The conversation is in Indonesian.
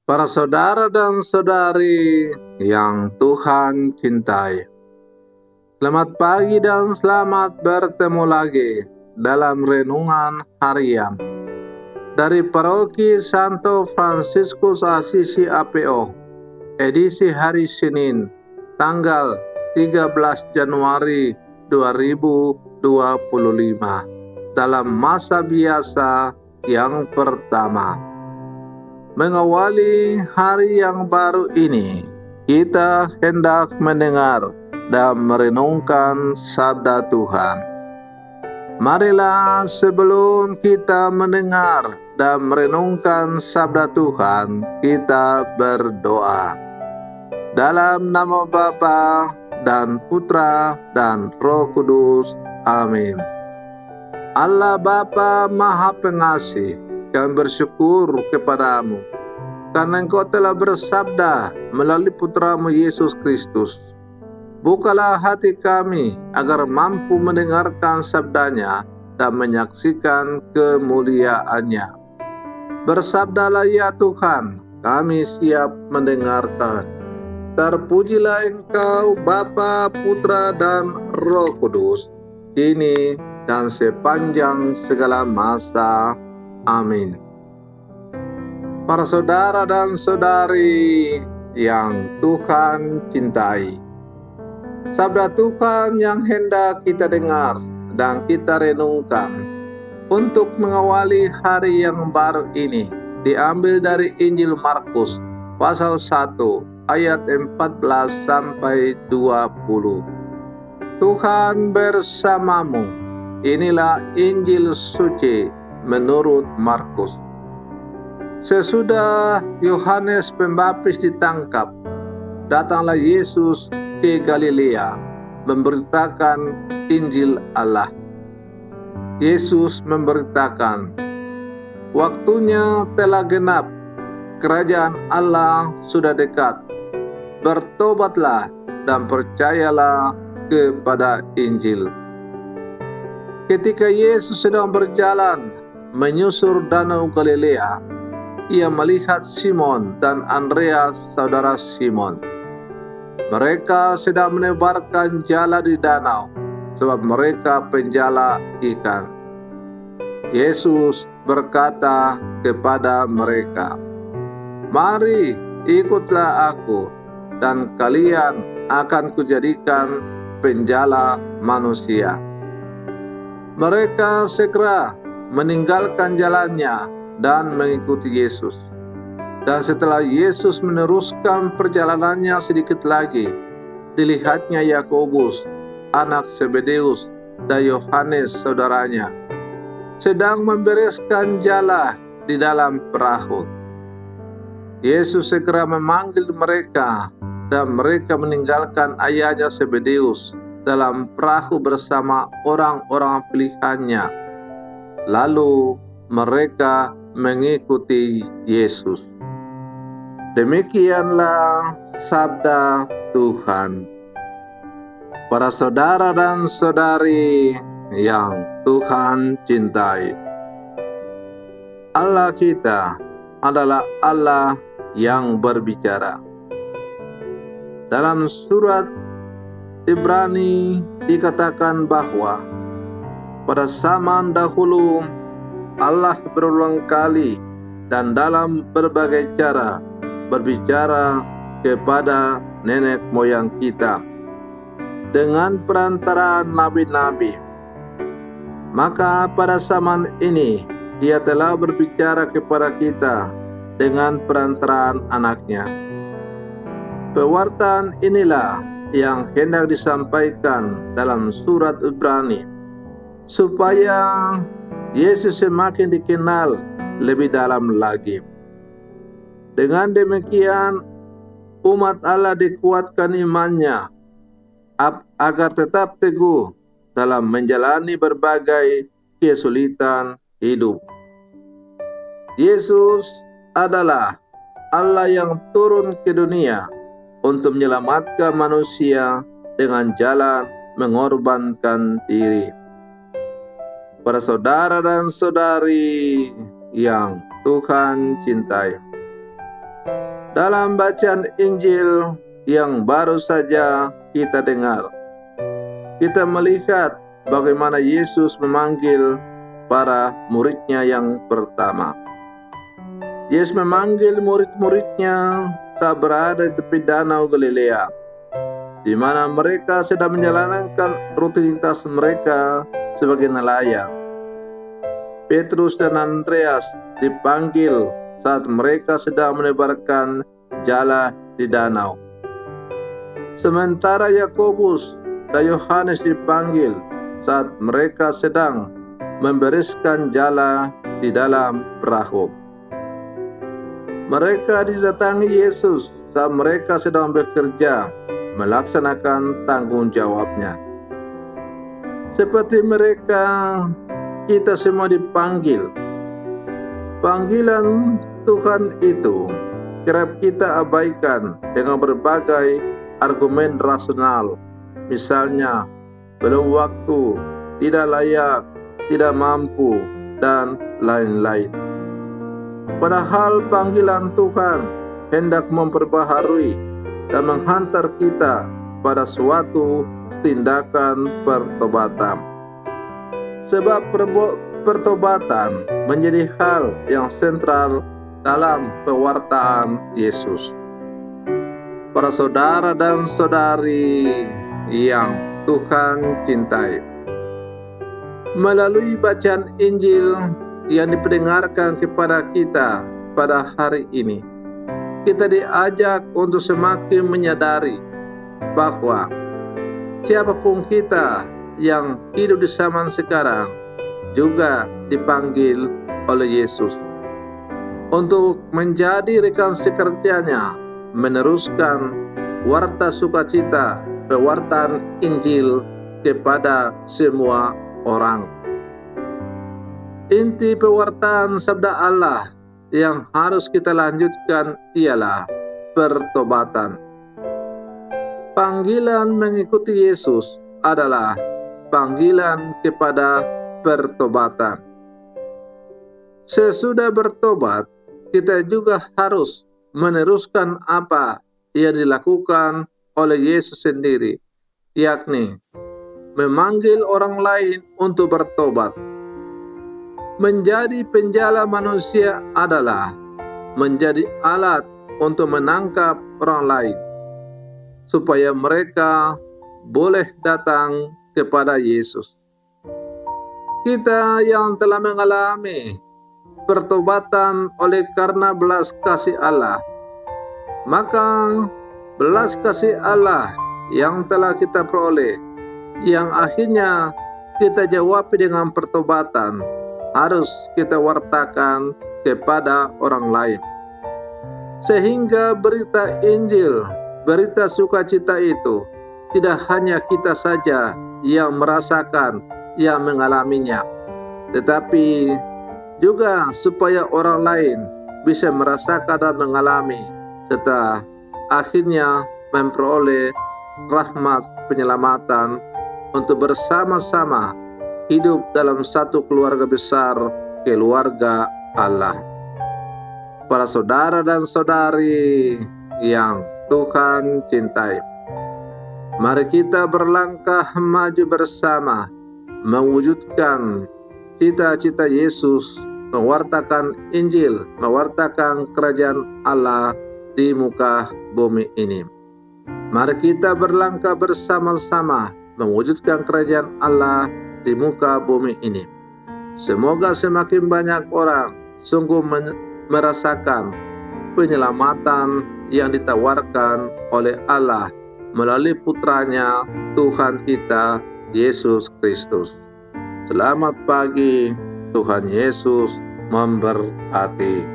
Para saudara dan saudari yang Tuhan cintai, selamat pagi dan selamat bertemu lagi dalam renungan harian dari Paroki Santo Fransiskus Assisi APO, edisi hari Senin, tanggal 13 Januari 2025, dalam masa biasa yang pertama. Mengawali hari yang baru ini, kita hendak mendengar dan merenungkan sabda Tuhan. Marilah sebelum kita mendengar dan merenungkan sabda Tuhan, kita berdoa. Dalam nama Bapa dan Putra dan Roh Kudus. Amin. Allah Bapa Maha Pengasih, kami bersyukur kepadamu karena Engkau telah bersabda melalui Putramu Yesus Kristus. Bukalah hati kami agar mampu mendengarkan sabdanya dan menyaksikan kemuliaannya. Bersabdalah ya Tuhan, kami siap mendengarkan. Terpujilah Engkau Bapa, Putra, dan Roh Kudus, kini dan sepanjang segala masa. Amin. Para saudara dan saudari yang Tuhan cintai, sabda Tuhan yang hendak kita dengar dan kita renungkan untuk mengawali hari yang baru ini diambil dari Injil Markus pasal 1 ayat 14 sampai 20. Tuhan bersamamu. Inilah Injil suci menurut Markus. Sesudah Yohanes Pembaptis ditangkap, datanglah Yesus ke Galilea memberitakan Injil Allah. Yesus memberitakan, waktunya telah genap, kerajaan Allah sudah dekat. Bertobatlah dan percayalah kepada Injil. Ketika Yesus sedang berjalan menyusur danau Galilea, ia melihat Simon dan Andreas, saudara Simon. Mereka sedang menebarkan jala di danau, sebab mereka penjala ikan. Yesus berkata kepada mereka, "Mari, ikutlah aku, dan kalian akan kujadikan penjala manusia." Mereka segera meninggalkan jalannya dan mengikuti Yesus. Dan setelah Yesus meneruskan perjalanannya sedikit lagi, dilihatnya Yakobus, anak Zebedeus, dan Yohanes saudaranya, sedang membereskan jala di dalam perahu. Yesus segera memanggil mereka, dan mereka meninggalkan ayahnya Zebedeus dalam perahu bersama orang-orang pilihannya. Lalu mereka mengikuti Yesus. Demikianlah sabda Tuhan. Para saudara dan saudari yang Tuhan cintai, Allah kita adalah Allah yang berbicara. Dalam surat Ibrani dikatakan bahwa pada zaman dahulu Allah berulang kali dan dalam berbagai cara berbicara kepada nenek moyang kita dengan perantaraan nabi-nabi. Maka pada zaman ini Dia telah berbicara kepada kita dengan perantaraan anaknya. Pewartaan inilah yang hendak disampaikan dalam surat Ibrani, supaya Yesus semakin dikenal lebih dalam lagi. Dengan demikian, umat Allah dikuatkan imannya agar tetap teguh dalam menjalani berbagai kesulitan hidup. Yesus adalah Allah yang turun ke dunia untuk menyelamatkan manusia dengan jalan mengorbankan diri. Para saudara dan saudari yang Tuhan cintai, Dalam bacaan Injil yang baru saja kita dengar, kita melihat bagaimana Yesus memanggil para murid-Nya yang pertama. Yesus memanggil murid-murid-Nya saat berada di tepi danau Galilea, di mana mereka sedang menjalankan rutinitas mereka sebagai nelayan. Petrus dan Andreas dipanggil saat mereka sedang menebarkan jala di danau. Sementara Yakobus dan Yohanes dipanggil saat mereka sedang membereskan jala di dalam perahu. Mereka didatangi Yesus saat mereka sedang bekerja melaksanakan tanggung jawabnya. Seperti mereka, kita semua dipanggil. Panggilan Tuhan itu kerap kita abaikan dengan berbagai argumen rasional, misalnya belum waktu, tidak layak, tidak mampu, dan lain-lain. Padahal panggilan Tuhan hendak memperbaharui dan menghantar kita pada suatu tindakan pertobatan. Sebab pertobatan menjadi hal yang sentral dalam pewartaan Yesus. Para saudara dan saudari yang Tuhan cintai, melalui bacaan Injil yang diperdengarkan kepada kita pada hari ini, kita diajak untuk semakin menyadari bahwa siapapun kita yang hidup di zaman sekarang juga dipanggil oleh Yesus untuk menjadi rekan sekerjanya, meneruskan warta sukacita pewartaan Injil kepada semua orang. Inti pewartaan sabda Allah yang harus kita lanjutkan ialah pertobatan. Panggilan mengikuti Yesus adalah panggilan kepada pertobatan. Sesudah bertobat, kita juga harus meneruskan apa yang dilakukan oleh Yesus sendiri, yakni memanggil orang lain untuk bertobat. Menjadi penjala manusia adalah menjadi alat untuk menangkap orang lain, supaya mereka boleh datang kepada Yesus. Kita yang telah mengalami pertobatan oleh karena belas kasih Allah, maka belas kasih Allah yang telah kita peroleh, yang akhirnya kita jawab dengan pertobatan, harus kita wartakan kepada orang lain. Sehingga berita Injil, berita sukacita itu tidak hanya kita saja yang merasakan, yang mengalaminya, tetapi juga supaya orang lain bisa merasakan dan mengalami, serta akhirnya memperoleh rahmat penyelamatan untuk bersama-sama hidup dalam satu keluarga besar, keluarga Allah. Para saudara dan saudari yang Tuhan cintai, mari kita berlangkah maju bersama mewujudkan cita-cita Yesus, mewartakan Injil, mewartakan kerajaan Allah di muka bumi ini. Mari kita berlangkah bersama-sama mewujudkan kerajaan Allah di muka bumi ini. Semoga semakin banyak orang sungguh merasakan penyelamatan yang ditawarkan oleh Allah melalui putranya Tuhan kita Yesus Kristus. Selamat pagi, Tuhan Yesus memberkati.